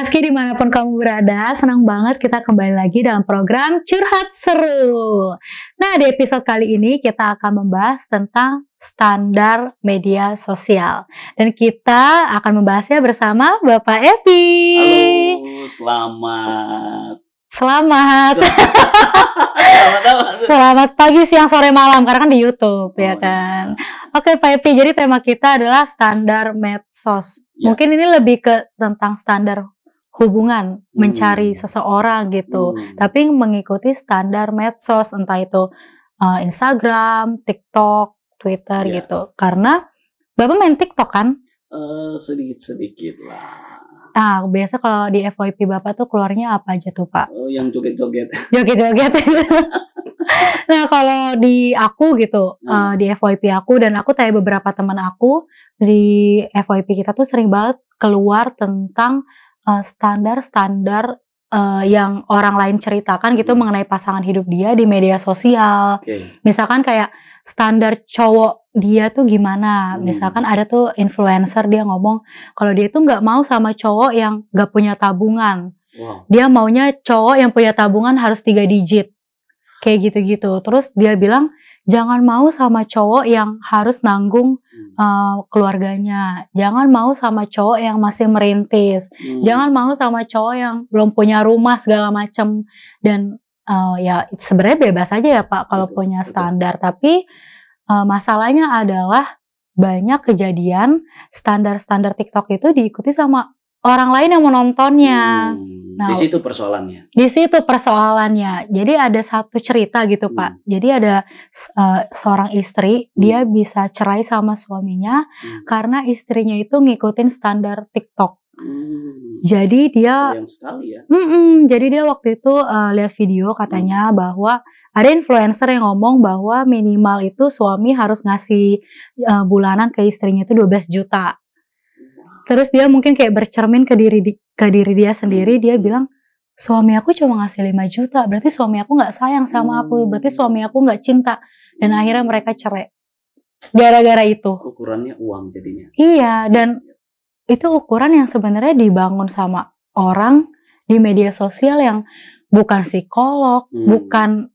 Meski dimanapun kamu berada, senang banget kita kembali lagi dalam program Curhat Seru. Nah, di episode kali ini kita akan membahas tentang standar media sosial. Dan kita akan membahasnya bersama Bapak Epi. Halo, selamat. Selamat. Selamat. Selamat pagi, siang, sore, malam, karena kan di YouTube ya kan. Oke Pak Epi, jadi tema kita adalah standar medsos. Ya. Mungkin ini lebih ke tentang standar hubungan, mencari seseorang gitu, tapi mengikuti standar medsos, entah itu Instagram, TikTok, Twitter Ya. gitu. Karena Bapak main TikTok kan? Sedikit-sedikit lah. Nah, biasa kalau di FYP Bapak tuh keluarnya apa aja tuh Pak? Oh, yang joget-joget. Joget-joget. Nah, kalau di aku gitu, di FYP aku, dan aku tanya beberapa teman aku, di FYP kita tuh sering banget keluar tentang standar-standar yang orang lain ceritakan gitu mengenai pasangan hidup dia di media sosial. Misalkan kayak standar cowok dia tuh gimana. Misalkan ada tuh influencer dia ngomong kalau dia tuh nggak mau sama cowok yang nggak punya tabungan. Wow. Dia maunya cowok yang punya tabungan harus 3 digit. Kayak gitu-gitu. Terus dia bilang jangan mau sama cowok yang harus nanggung keluarganya. Jangan mau sama cowok yang masih merintis. Jangan mau sama cowok yang belum punya rumah segala macam. Dan ya sebenarnya bebas aja ya Pak kalau punya standar. Tapi masalahnya adalah banyak kejadian standar-standar TikTok itu diikuti sama orang lain yang menontonnya. Di situ persoalannya. Di situ persoalannya. Jadi ada satu cerita gitu Pak. Jadi ada seorang istri, dia bisa cerai sama suaminya karena istrinya itu ngikutin standar TikTok. Jadi dia sayang sekali ya. Jadi dia waktu itu lihat video katanya bahwa ada influencer yang ngomong bahwa minimal itu suami harus ngasih bulanan ke istrinya itu 12 juta. Terus dia mungkin kayak bercermin ke diri dia sendiri, dia bilang, suami aku cuma ngasih 5 juta, berarti suami aku gak sayang sama aku, berarti suami aku gak cinta. Dan akhirnya mereka cerai. Gara-gara itu. Ukurannya uang jadinya. Iya, dan itu ukuran yang sebenarnya dibangun sama orang di media sosial yang bukan psikolog,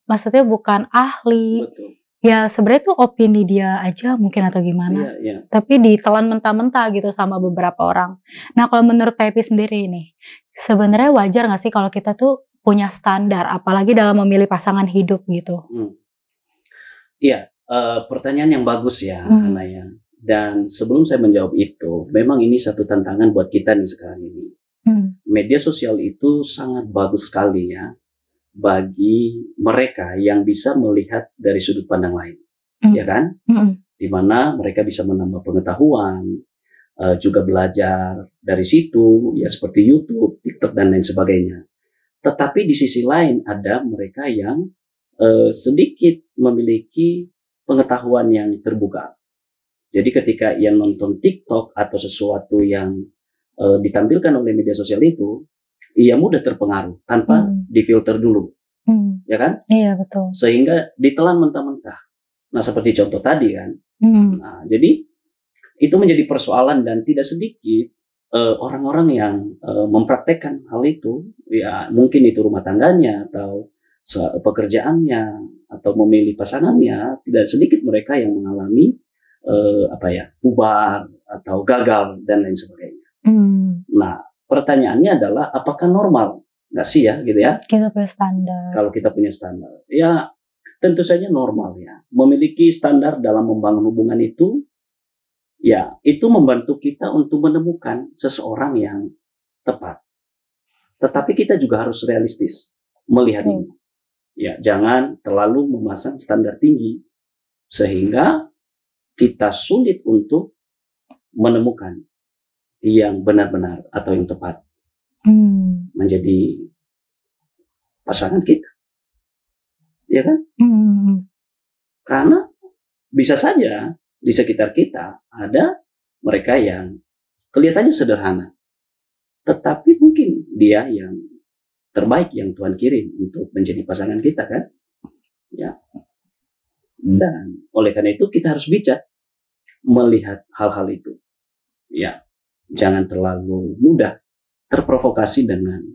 maksudnya bukan ahli. Betul. Ya sebenarnya tuh opini dia aja mungkin atau gimana. Iya. Tapi ditelan mentah-mentah gitu sama beberapa orang. Nah kalau menurut Pepi sendiri nih, sebenarnya wajar gak sih kalau kita tuh punya standar, apalagi dalam memilih pasangan hidup gitu? Iya, pertanyaan yang bagus ya Anaya. Dan sebelum saya menjawab itu, memang ini satu tantangan buat kita nih sekarang ini. Media sosial itu sangat bagus sekali ya bagi mereka yang bisa melihat dari sudut pandang lain, ya kan? Di mana mereka bisa menambah pengetahuan, juga belajar dari situ, ya seperti YouTube, TikTok dan lain sebagainya. Tetapi di sisi lain ada mereka yang sedikit memiliki pengetahuan yang terbuka. Jadi ketika ia nonton TikTok atau sesuatu yang ditampilkan oleh media sosial itu, ia mudah terpengaruh tanpa difilter dulu, ya kan? Iya betul. Sehingga ditelan mentah-mentah. Nah seperti contoh tadi kan. Nah jadi itu menjadi persoalan dan tidak sedikit orang-orang yang mempraktekkan hal itu. Ya mungkin itu rumah tangganya atau pekerjaannya atau memilih pasangannya. Tidak sedikit mereka yang mengalami bubar atau gagal dan lain sebagainya. Nah pertanyaannya adalah apakah normal? Nggak sih ya gitu ya? Kita punya standar. Kalau kita punya standar, ya tentu saja normal ya. Memiliki standar dalam membangun hubungan itu, ya itu membantu kita untuk menemukan seseorang yang tepat. Tetapi kita juga harus realistis melihat ini. Ya jangan terlalu memasang standar tinggi sehingga kita sulit untuk menemukan yang benar-benar atau yang tepat menjadi pasangan kita, ya kan? Karena bisa saja di sekitar kita ada mereka yang kelihatannya sederhana, tetapi mungkin dia yang terbaik yang Tuhan kirim untuk menjadi pasangan kita kan? Ya. Dan oleh karena itu kita harus bijak melihat hal-hal itu. Ya, jangan terlalu mudah terprovokasi dengan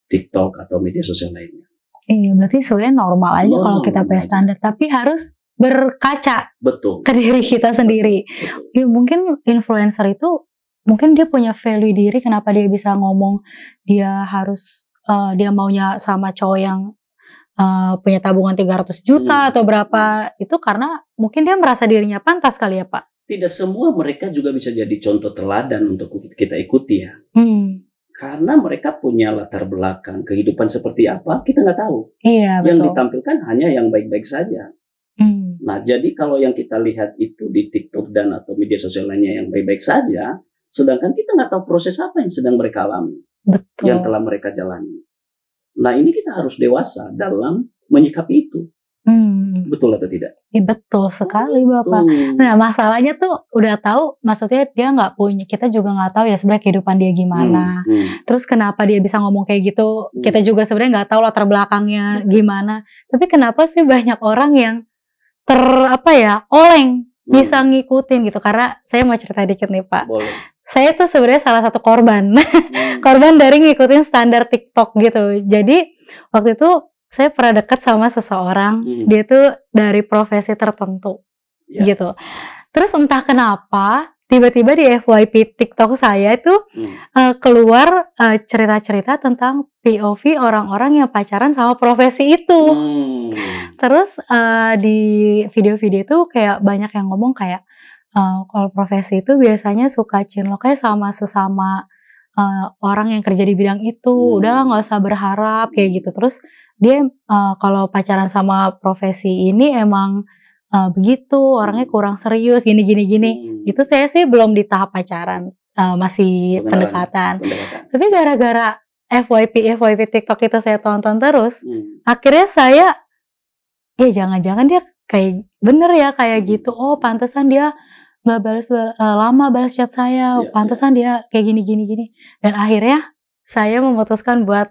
TikTok atau media sosial lainnya. Iya, berarti sebenarnya normal aja kalau kita punya standar, tapi harus berkaca ke diri kita sendiri. Betul. Ya mungkin influencer itu mungkin dia punya value diri, kenapa dia bisa ngomong dia harus dia maunya sama cowok yang punya tabungan 300 juta atau berapa, itu karena mungkin dia merasa dirinya pantas kali ya Pak. Tidak semua mereka juga bisa jadi contoh teladan untuk kita ikuti ya. Karena mereka punya latar belakang kehidupan seperti apa, kita nggak tahu. Iya, yang ditampilkan hanya yang baik-baik saja. Nah, jadi kalau yang kita lihat itu di TikTok dan atau media sosial lainnya yang baik-baik saja, sedangkan kita nggak tahu proses apa yang sedang mereka alami, yang telah mereka jalani. Nah, ini kita harus dewasa dalam menyikapi itu. Betul atau tidak? Ya, betul sekali Bapak. Nah, masalahnya tuh udah tahu, maksudnya dia nggak punya, kita juga nggak tahu ya sebenarnya kehidupan dia gimana. Terus kenapa dia bisa ngomong kayak gitu? Kita juga sebenarnya nggak tahu latar belakangnya gimana. Tapi kenapa sih banyak orang yang oleng bisa ngikutin gitu? Karena saya mau cerita dikit nih Pak. Boleh. Saya tuh sebenarnya salah satu korban, korban dari ngikutin standar TikTok gitu. Jadi waktu itu saya pernah dekat sama seseorang, dia tuh dari profesi tertentu, gitu. Terus entah kenapa, tiba-tiba di FYP TikTok saya itu keluar cerita-cerita tentang POV orang-orang yang pacaran sama profesi itu. Terus di video-video itu kayak banyak yang ngomong kayak, kalau profesi itu biasanya suka cinloknya sama sesama orang yang kerja di bidang itu, udah nggak usah berharap kayak gitu. Terus dia kalau pacaran sama profesi ini emang begitu, orangnya kurang serius, gini. Itu saya sih belum di tahap pacaran, masih pendekatan. Tapi gara-gara FYP TikTok itu saya tonton terus, akhirnya saya, ya jangan-jangan dia kayak bener ya kayak gitu. Oh, pantesan dia nggak lama balas chat saya, pantesan dia kayak gini. Dan akhirnya saya memutuskan buat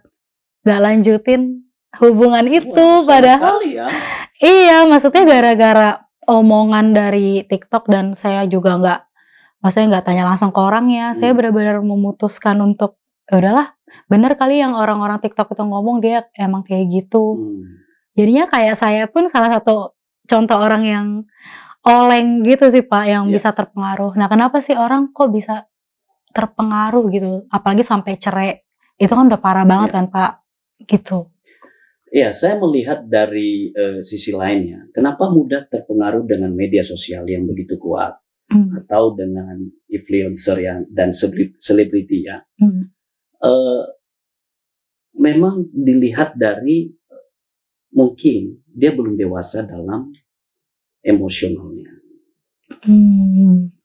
nggak lanjutin hubungan itu. Padahal iya, maksudnya gara-gara omongan dari TikTok, dan saya juga maksudnya nggak tanya langsung ke orangnya. Saya benar-benar memutuskan untuk udahlah, bener kali yang orang-orang TikTok itu ngomong, dia emang kayak gitu. Jadinya kayak saya pun salah satu contoh orang yang oleng gitu sih Pak, yang bisa terpengaruh. Nah, kenapa sih orang kok bisa terpengaruh gitu, apalagi sampai cerai, itu kan udah parah banget kan Pak, gitu. Iya, saya melihat dari sisi lainnya, kenapa mudah terpengaruh dengan media sosial yang begitu kuat, atau dengan influencer dan selebriti ya. Memang dilihat dari mungkin dia belum dewasa dalam emosionalnya,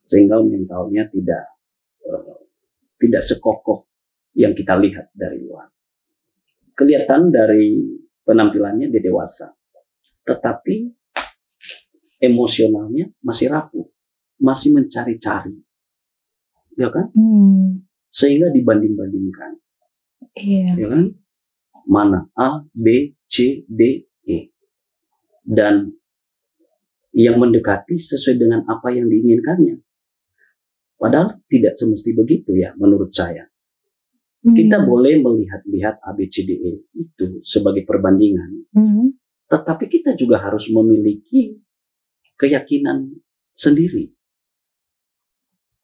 sehingga mentalnya tidak sekokoh yang kita lihat dari luar. Kelihatan dari penampilannya dia dewasa, tetapi emosionalnya masih rapuh, masih mencari-cari, ya kan? Sehingga dibanding-bandingkan, ya kan? Mana A, B, C, D, E, dan yang mendekati sesuai dengan apa yang diinginkannya. Padahal tidak semesti begitu ya, menurut saya. Kita boleh melihat-lihat ABCDE itu sebagai perbandingan, tetapi kita juga harus memiliki keyakinan sendiri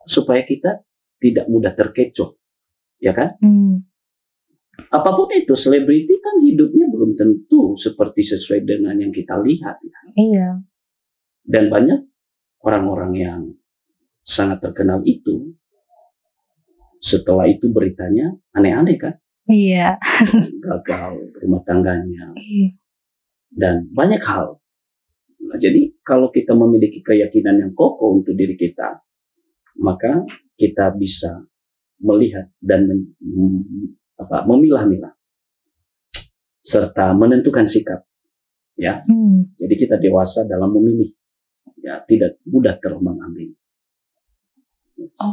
supaya kita tidak mudah terkecoh, ya kan? Apapun itu, selebriti kan hidupnya belum tentu seperti sesuai dengan yang kita lihat. Ya. Iya. Dan banyak orang-orang yang sangat terkenal itu, setelah itu beritanya aneh-aneh kan? Iya. Gagal rumah tangganya. Dan banyak hal. Nah, jadi kalau kita memiliki keyakinan yang kokoh untuk diri kita, maka kita bisa melihat dan memilah-milah serta menentukan sikap. Ya. Jadi kita dewasa dalam memilih. Ya, tidak mudah terombang-ambing.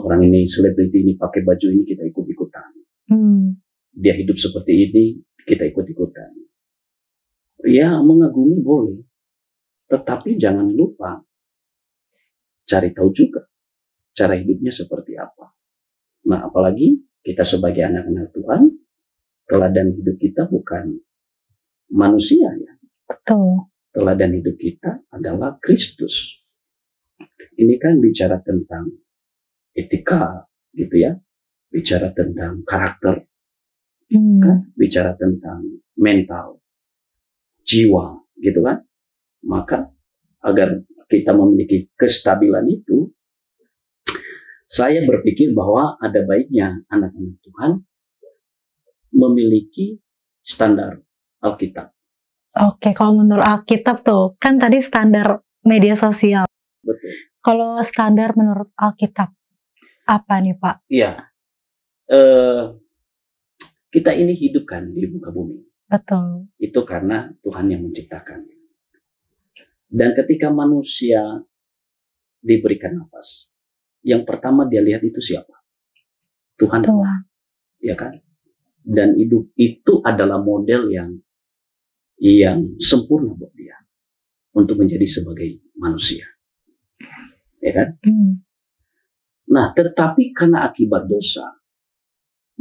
Orang ini selebriti ini pakai baju ini, kita ikut-ikutan. Dia hidup seperti ini, kita ikut-ikutan. Ya, mengagumi boleh, tetapi jangan lupa cari tahu juga cara hidupnya seperti apa. Nah, apalagi kita sebagai anak-anak Tuhan, teladan hidup kita bukan manusia ya. Betul. Teladan hidup kita adalah Kristus. Ini kan bicara tentang etika gitu ya, bicara tentang karakter, kan? Bicara tentang mental, jiwa gitu kan. Maka agar kita memiliki kestabilan itu, saya berpikir bahwa ada baiknya anak-anak Tuhan memiliki standar Alkitab. Oke, kalau menurut Alkitab tuh, kan tadi standar media sosial. Betul. Kalau standar menurut Alkitab, apa nih Pak? Iya, kita ini hidup kan di muka bumi. Betul. Itu karena Tuhan yang menciptakan. Dan ketika manusia diberikan nafas, yang pertama dia lihat itu siapa? Tuhan. Ya kan? Dan hidup itu adalah model yang sempurna buat dia untuk menjadi sebagai manusia. Ya kan? Nah, tetapi karena akibat dosa,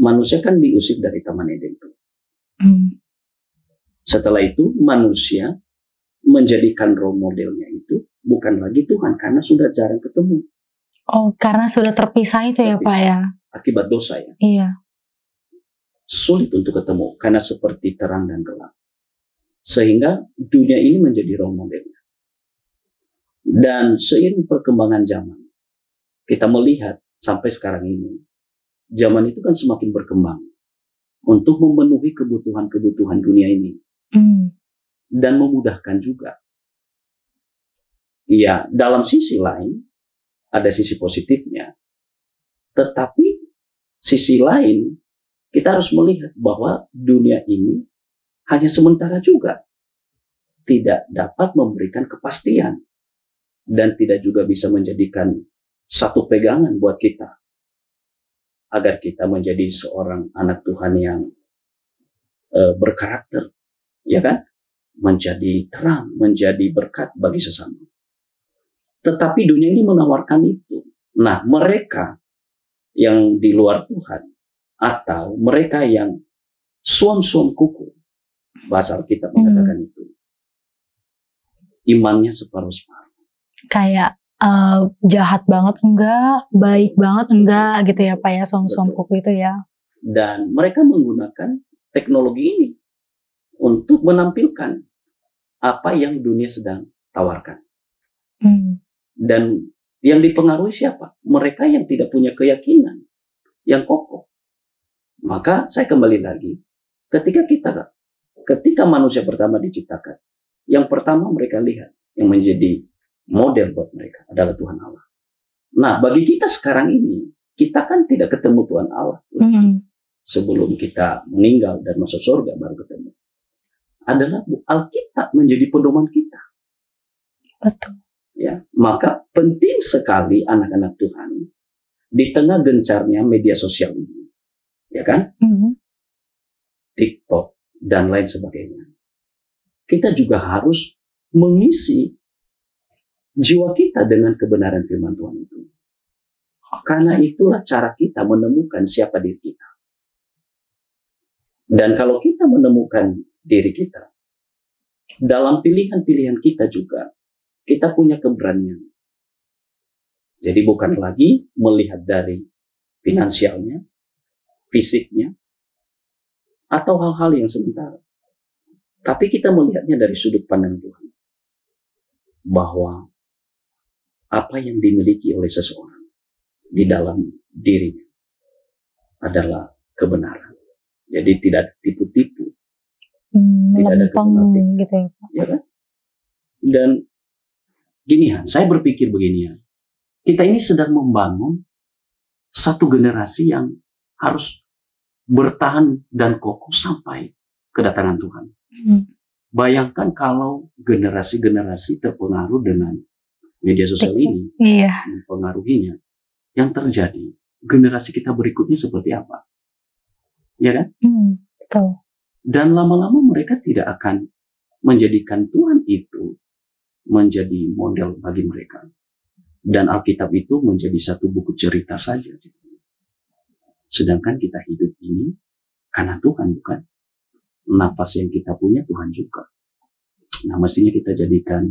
manusia kan diusir dari Taman Eden itu. Setelah itu manusia menjadikan role modelnya itu bukan lagi Tuhan karena sudah jarang ketemu. Oh, karena sudah terpisah itu ya Pak ya? Akibat dosa ya. Iya. Sulit untuk ketemu karena seperti terang dan gelap. Sehingga dunia ini menjadi role modelnya. Dan seiring perkembangan zaman, kita melihat sampai sekarang ini, zaman itu kan semakin berkembang untuk memenuhi kebutuhan-kebutuhan dunia ini. Dan memudahkan juga. Ya, dalam sisi lain, ada sisi positifnya. Tetapi, sisi lain, kita harus melihat bahwa dunia ini hanya sementara juga. Tidak dapat memberikan kepastian. Dan tidak juga bisa menjadikan satu pegangan buat kita. Agar kita menjadi seorang anak Tuhan yang berkarakter. Ya kan? Menjadi terang, menjadi berkat bagi sesama. Tetapi dunia ini menawarkan itu. Nah, mereka yang di luar Tuhan, atau mereka yang suam-suam kuku, bahasa Alkitab mengatakan itu, imannya separuh-separuh. Kayak jahat banget enggak, baik banget enggak gitu ya Pak ya, suam-suam kuku itu ya. Dan mereka menggunakan teknologi ini untuk menampilkan apa yang dunia sedang tawarkan. Dan yang dipengaruhi siapa? Mereka yang tidak punya keyakinan yang kokoh. Maka saya kembali lagi, ketika manusia pertama diciptakan, yang pertama mereka lihat, yang menjadi model buat mereka adalah Tuhan Allah. Nah, bagi kita sekarang ini, kita kan tidak ketemu Tuhan Allah. Sebelum kita meninggal dan masuk surga baru ketemu. Adalah Alkitab menjadi pedoman kita. Betul. Ya, maka penting sekali anak-anak Tuhan di tengah gencarnya media sosial ini, ya kan? TikTok dan lain sebagainya. Kita juga harus mengisi jiwa kita dengan kebenaran firman Tuhan itu. Karena itulah cara kita menemukan siapa diri kita. Dan kalau kita menemukan diri kita, dalam pilihan-pilihan kita juga, kita punya keberanian. Jadi bukan lagi melihat dari finansialnya, fisiknya, atau hal-hal yang sementara. Tapi kita melihatnya dari sudut pandang Tuhan. Bahwa apa yang dimiliki oleh seseorang di dalam dirinya adalah kebenaran. Jadi tidak tipu-tipu. Tidak ada kemunafikan. Gitu ya, Pak. Ya kan? Dan gini ya, saya berpikir begini ya. Kita ini sedang membangun satu generasi yang harus bertahan dan kokoh sampai kedatangan Tuhan. Bayangkan kalau generasi-generasi terpengaruh dengan media sosial ini, mempengaruhinya, yang terjadi generasi kita berikutnya seperti apa? Ya kan? Betul. Dan lama-lama mereka tidak akan menjadikan Tuhan itu menjadi model bagi mereka. Dan Alkitab itu menjadi satu buku cerita saja. Sedangkan kita hidup ini karena Tuhan, bukan? Nafas yang kita punya Tuhan juga. Nah, mestinya kita jadikan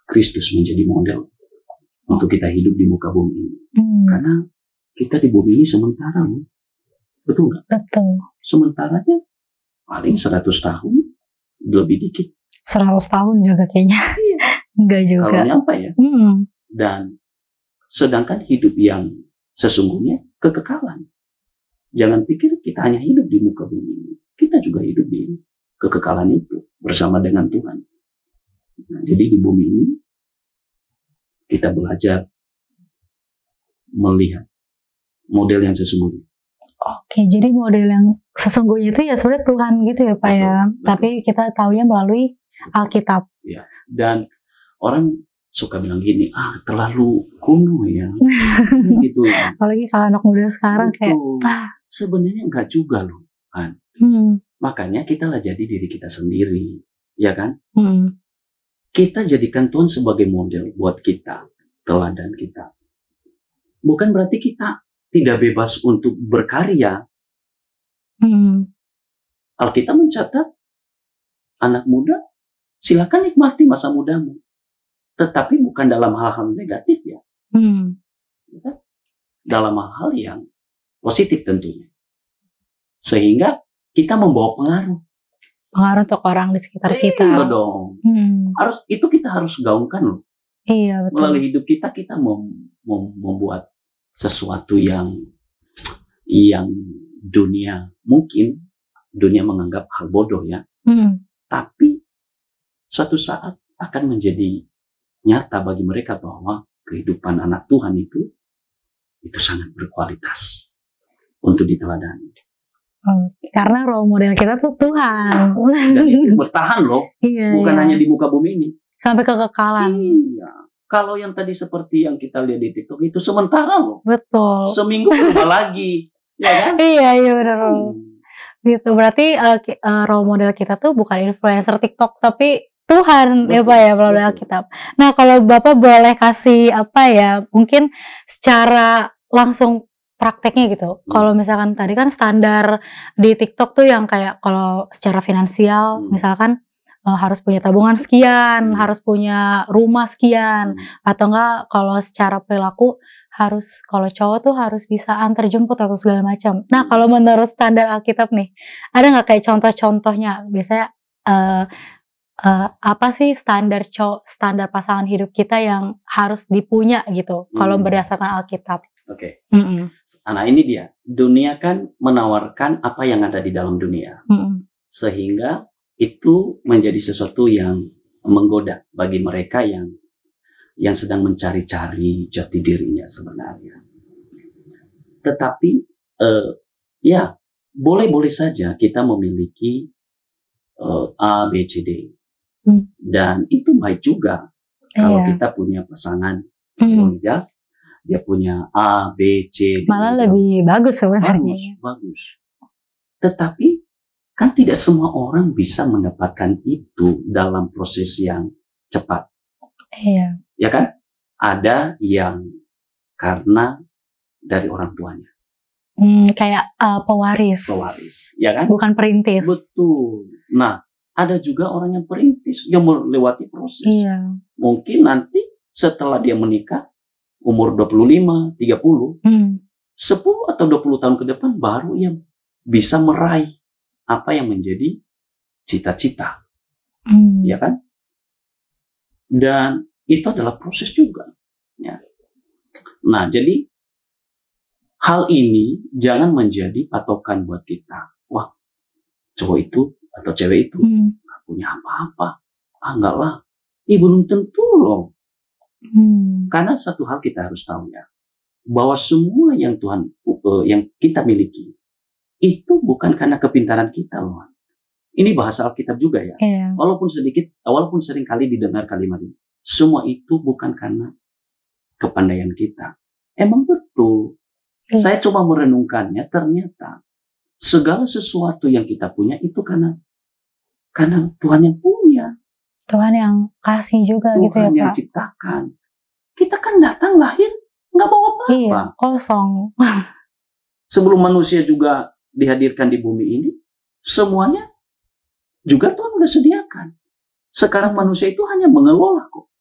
Kristus menjadi model untuk kita hidup di muka bumi ini. Karena kita di bumi ini sementara loh. Betul nggak? Betul. Sementaranya paling 100 tahun, lebih dikit. 100 tahun juga kayaknya. Enggak juga. Kalau nyampe ya. Dan sedangkan hidup yang sesungguhnya kekekalan. Jangan pikir kita hanya hidup di muka bumi ini. Kita juga hidup di kekekalan itu bersama dengan Tuhan. Nah, jadi di bumi ini kita belajar melihat model yang sesungguhnya. Oke, jadi model yang sesungguhnya itu ya sebenarnya Tuhan gitu ya Pak, ya. Betul. Tapi kita taunya melalui Alkitab. Ya. Dan orang suka bilang gini, terlalu kuno ya. Gitu ya. Apalagi kalau anak muda sekarang kayak sebenarnya enggak juga loh, kan. Makanya kita lah jadi diri kita sendiri, ya kan? Kita jadikan Tuhan sebagai model buat kita, teladan kita. Bukan berarti kita tidak bebas untuk berkarya. Alkitab mencatat, anak muda, silakan nikmati masa mudamu. Tetapi bukan dalam hal-hal negatif ya. Dalam hal-hal yang positif tentunya. Sehingga kita membawa pengaruh. Pengaruh untuk orang di sekitar kita. Iya dong. Itu kita harus gaungkan loh. Iya, betul. Melalui hidup kita membuat sesuatu yang mungkin dunia menganggap hal bodoh ya. Tapi suatu saat akan menjadi nyata bagi mereka bahwa kehidupan anak Tuhan itu sangat berkualitas untuk diteladani. Karena role model kita tuh Tuhan. Dan itu bertahan loh. Bukan hanya di muka bumi ini. Sampai kekekalan. Iya. Kalau yang tadi seperti yang kita lihat di TikTok itu sementara loh. Betul. Seminggu berubah lagi. Ya kan? Iya benar. Gitu. Berarti role model kita tuh bukan influencer TikTok tapi Tuhan. Betul, ya Pak ya, melalui Alkitab. Nah, kalau Bapak boleh kasih mungkin secara langsung prakteknya gitu. Kalau misalkan tadi kan standar di TikTok tuh yang kayak kalau secara finansial misalkan harus punya tabungan sekian, harus punya rumah sekian, atau enggak kalau secara perilaku harus, kalau cowok tuh harus bisa antar jemput atau segala macam. Nah, kalau menurut standar Alkitab nih, ada nggak kayak contoh-contohnya? Biasanya apa sih standar pasangan hidup kita yang harus dipunya gitu? Kalau berdasarkan Alkitab. Oke. Nah, ini dia. Dunia kan menawarkan apa yang ada di dalam dunia. Sehingga itu menjadi sesuatu yang menggoda bagi mereka yang sedang mencari-cari jati dirinya sebenarnya. Tetapi ya boleh-boleh saja kita memiliki A, B, C, D. Dan itu baik juga kalau kita punya pasangan. Dia punya A, B, C, D. Malah lebih bagus sebenarnya. Bagus. Tetapi kan tidak semua orang bisa mendapatkan itu dalam proses yang cepat. Iya. Ya kan? Ada yang karena dari orang tuanya. Kayak pewaris. Pewaris, ya kan? Bukan perintis. Betul. Nah, ada juga orang yang perintis yang melewati proses. Iya. Mungkin nanti setelah dia menikah, umur 25, 30, 10 atau 20 tahun ke depan baru yang bisa meraih apa yang menjadi cita-cita. Ya kan? Dan itu adalah proses juga. Ya. Nah, jadi hal ini jangan menjadi patokan buat kita. Wah, cowok itu atau cewek itu nggak punya apa-apa. Enggak lah. Belum tentu loh. Karena satu hal kita harus tahu ya, bahwa semua yang Tuhan yang kita miliki itu bukan karena kepintaran kita loh. Ini bahasa Alkitab juga ya. Walaupun sering kali didengar kalimat ini, semua itu bukan karena kepandaian kita. Emang betul. Saya coba merenungkannya, ternyata segala sesuatu yang kita punya itu karena Tuhan yang punya. Tuhan yang kasih juga Tuhan gitu ya Pak. Tuhan yang ciptakan. Kita kan datang lahir nggak bawa apa-apa. Iya, kosong. Sebelum manusia juga dihadirkan di bumi ini, semuanya juga Tuhan udah sediakan. Sekarang manusia itu hanya mengelola kok.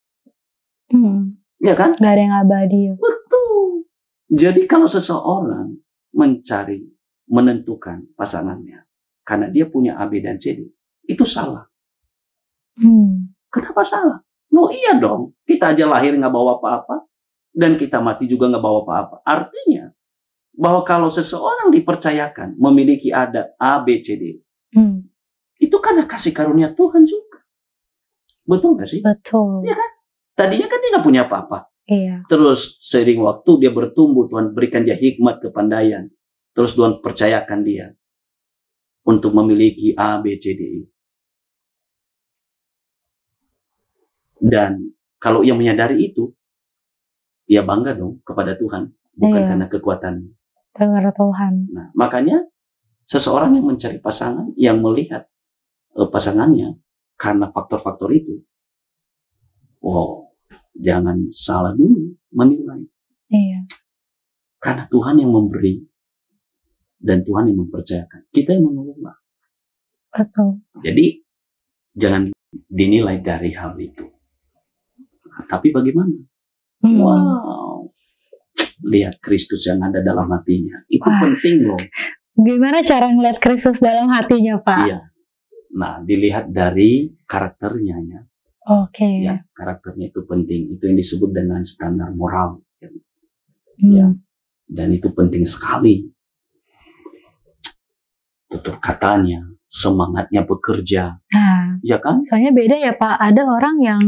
Ya kan? Gak ada yang abadi. Betul. Jadi kalau seseorang mencari, menentukan pasangannya karena dia punya A, B, dan C, D, itu salah. Kenapa salah? No, iya dong. Kita aja lahir nggak bawa apa-apa, dan kita mati juga nggak bawa apa-apa. Artinya bahwa kalau seseorang dipercayakan memiliki ada A, B, C, D, itu karena kasih karunia Tuhan juga. Betul nggak sih? Betul. Iya kan? Tadinya kan dia nggak punya apa-apa. Iya. Terus seiring waktu dia bertumbuh, Tuhan berikan dia hikmat, kepandaian. Terus Tuhan percayakan dia untuk memiliki A, B, C, D, E. Dan kalau ia menyadari itu, ia bangga dong kepada Tuhan, bukan karena kekuatannya. Kepada Tuhan. Nah, makanya seseorang yang mencari pasangan, yang melihat pasangannya karena faktor-faktor itu, jangan salah dulu menilai. Iya. Karena Tuhan yang memberi dan Tuhan yang mempercayakan. Kita yang mengelola. Betul. Jadi jangan dinilai dari hal itu. Tapi bagaimana? Wow. Lihat Kristus yang ada dalam hatinya. Itu penting loh. Gimana cara ngeliat Kristus dalam hatinya, Pak? Iya. Nah, dilihat dari karakternya ya. Oke. Ya, karakternya itu penting. Itu yang disebut dengan standar moral. Ya. Dan itu penting sekali. Tutur katanya, semangatnya bekerja. Ya kan? Soalnya beda ya Pak. Ada orang yang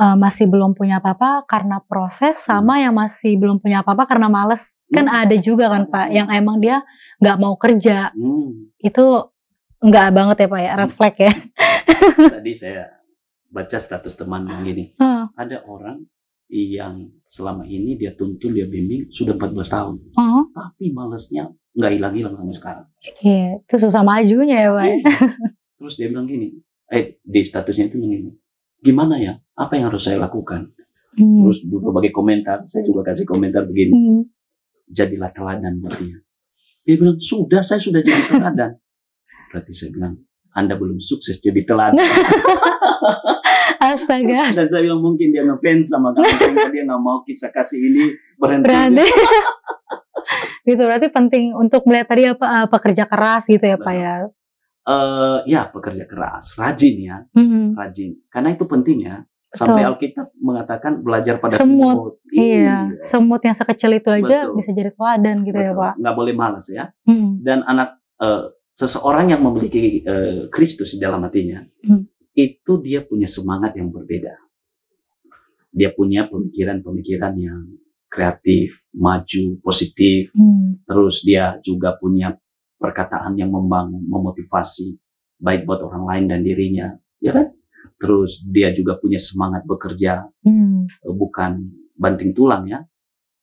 masih belum punya apa-apa karena proses, sama yang masih belum punya apa-apa karena males. Kan ada juga kan Pak, yang emang dia nggak mau kerja. Itu nggak banget ya Pak ya, red flag ya. Tadi saya baca status teman yang gini. Ada orang yang selama ini dia tuntun, dia bimbing sudah 14 tahun. Tapi malesnya nggak hilang-hilang sampai sekarang. Iya, itu susah majunya ya Pak. Terus dia bilang gini, di statusnya itu begini, gimana ya, apa yang harus saya lakukan? Terus berbagai komentar, saya juga kasih komentar begini, jadilah teladan buat dia. Dia bilang, saya sudah jadi teladan. Berarti saya bilang, Anda belum sukses jadi teladan. Astaga. Dan saya bilang mungkin dia ngefans sama kamu, sehingga dia nggak mau kisah kasih ini berhenti. Gitu, berarti penting untuk melihat tadi apa pekerja keras gitu ya Pak ya. Ya pekerja keras, rajin ya, rajin. Karena itu penting ya. Sampai Alkitab mengatakan belajar pada semut. Iya, semut yang sekecil itu aja bisa jadi teladan gitu ya Pak. Nggak boleh malas ya. Dan seseorang yang memiliki Kristus di dalam hatinya, itu dia punya semangat yang berbeda. Dia punya pemikiran-pemikiran yang kreatif, maju, positif. Terus dia juga punya perkataan yang membangun, memotivasi, baik buat orang lain dan dirinya, ya kan? Terus dia juga punya semangat bekerja, bukan banting tulang ya,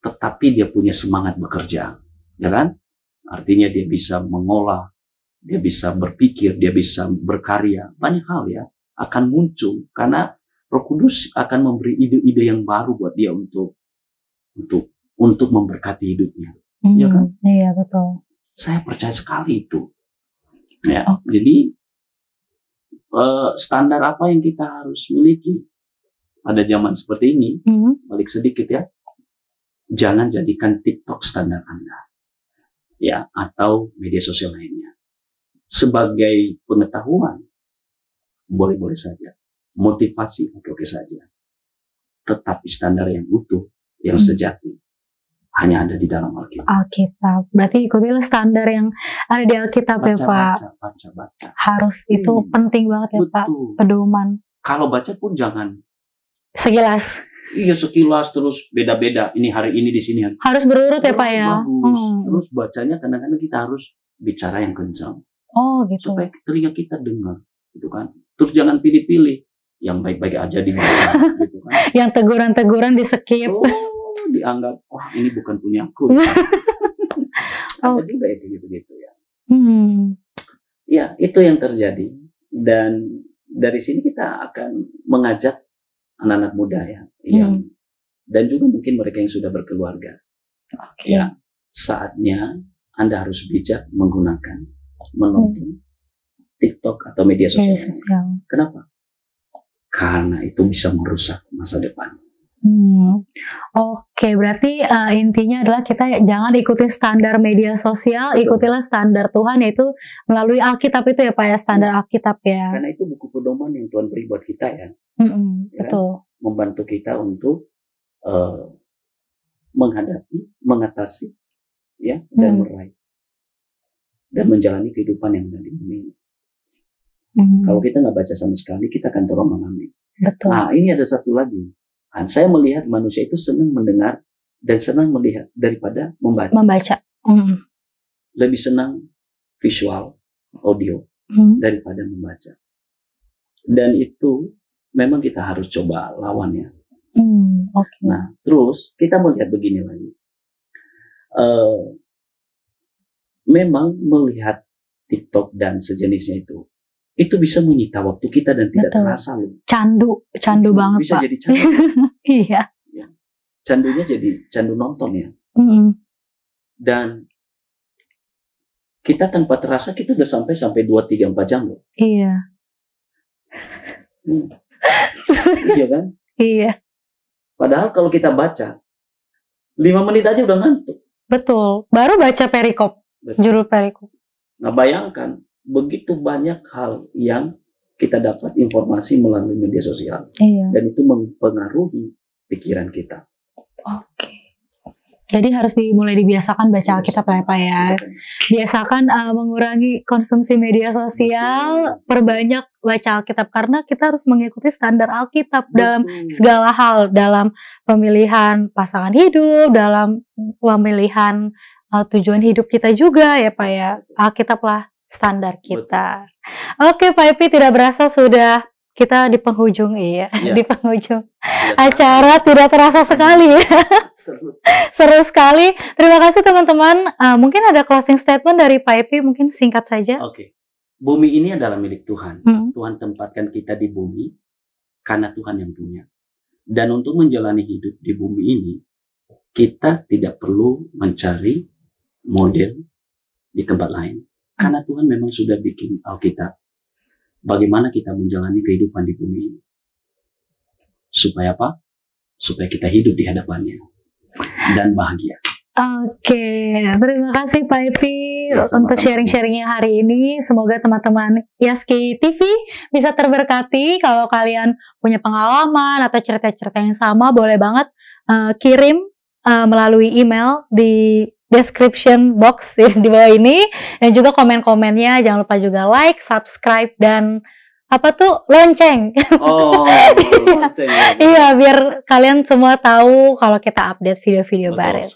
tetapi dia punya semangat bekerja, ya kan? Artinya dia bisa mengolah, dia bisa berpikir, dia bisa berkarya, banyak hal ya akan muncul karena Roh Kudus akan memberi ide-ide yang baru buat dia untuk memberkati hidupnya, ya kan? Iya betul. Saya percaya sekali itu. Ya, jadi standar apa yang kita harus miliki pada zaman seperti ini? Balik sedikit ya, jangan jadikan TikTok standar Anda, ya, atau media sosial lainnya. Sebagai pengetahuan, boleh-boleh saja. Motivasi, oke-oke saja. Tetapi standar yang utuh, yang sejati, hanya ada di dalam Alkitab. Berarti ikutilah standar yang ada di Alkitab ya Pak. Baca. Harus, itu penting banget ya Pak, pedoman. Kalau baca pun jangan sekilas. Iya, sekilas terus beda-beda. Ini hari ini di sini. Harus berurut ya Pak ya. Bagus. Terus bacanya kadang-kadang kita harus bicara yang kencang. Gitu. Supaya telinga kita dengar, gitu kan. Terus jangan pilih-pilih. Yang baik-baik aja dibaca, gitu kan. Yang teguran-teguran di skip. Dianggap, ini bukan punya aku. Ada juga ya gitu-gitu ya. Ya, itu yang terjadi. Dan dari sini kita akan mengajak anak-anak muda ya, dan juga mungkin mereka yang sudah berkeluarga. Ya, saatnya Anda harus bijak menggunakan, menonton TikTok atau media sosial. Kenapa? Karena itu bisa merusak masa depan. Oke, berarti intinya adalah kita jangan ikuti standar media sosial, ikutilah standar Tuhan, yaitu melalui Alkitab itu ya Pak ya, standar Alkitab ya. Karena itu buku pedoman yang Tuhan beri buat kita ya. Betul. Membantu kita untuk menghadapi, mengatasi, ya, dan meraih dan menjalani kehidupan yang ada di bumi ini. Kalau kita nggak baca sama sekali, kita akan terombang-ambing. Betul. Nah, ini ada satu lagi. Saya melihat manusia itu senang mendengar dan senang melihat daripada membaca. Lebih senang visual, audio daripada membaca. Dan itu memang kita harus coba lawannya. Nah, terus kita melihat begini lagi. Memang melihat TikTok dan sejenisnya itu bisa menyita waktu kita dan tidak terasa loh. Candu banget bisa Pak. Jadi candu. Iya. Ya. Candunya jadi candu nonton ya. Dan kita tanpa terasa kita udah sampai 2, 3, 4 jam loh. Iya. Iya kan? Iya. Padahal kalau kita baca 5 menit aja udah ngantuk. Betul. Baru baca perikop. Judul perikop. Nah, bayangkan begitu banyak hal yang kita dapat informasi melalui media sosial. Dan itu mempengaruhi pikiran kita. Oke. Jadi harus mulai dibiasakan baca Alkitab ya Pak ya. Biasakan mengurangi konsumsi media sosial, perbanyak baca Alkitab karena kita harus mengikuti standar Alkitab dalam segala hal, dalam pemilihan pasangan hidup, dalam pemilihan tujuan hidup kita juga ya Pak ya. Alkitab lah standar kita. Oke Pak Epi, tidak berasa sudah kita di penghujung di penghujung acara, tidak terasa sekali ya. Seru sekali. Terima kasih teman-teman. Mungkin ada closing statement dari Pak Epi, mungkin singkat saja. Oke. Bumi ini adalah milik Tuhan. Tuhan tempatkan kita di bumi karena Tuhan yang punya. Dan untuk menjalani hidup di bumi ini, kita tidak perlu mencari model di tempat lain. Karena Tuhan memang sudah bikin Alkitab. Bagaimana kita menjalani kehidupan di bumi ini. Supaya apa? Supaya kita hidup di hadapannya. Dan bahagia. Oke, terima kasih Pak Epi untuk sharing-sharingnya hari ini. Semoga teman-teman Yaski TV bisa terberkati. Kalau kalian punya pengalaman atau cerita-cerita yang sama, boleh banget kirim melalui email di description box di bawah ini, dan juga komen-komennya jangan lupa juga like, subscribe, dan lonceng. Lonceng. Iya, biar kalian semua tahu kalau kita update video-video baru.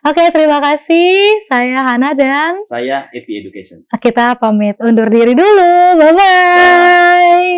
Oke, terima kasih. Saya Hana dan saya Epi Education. Kita pamit undur diri dulu. Bye-bye.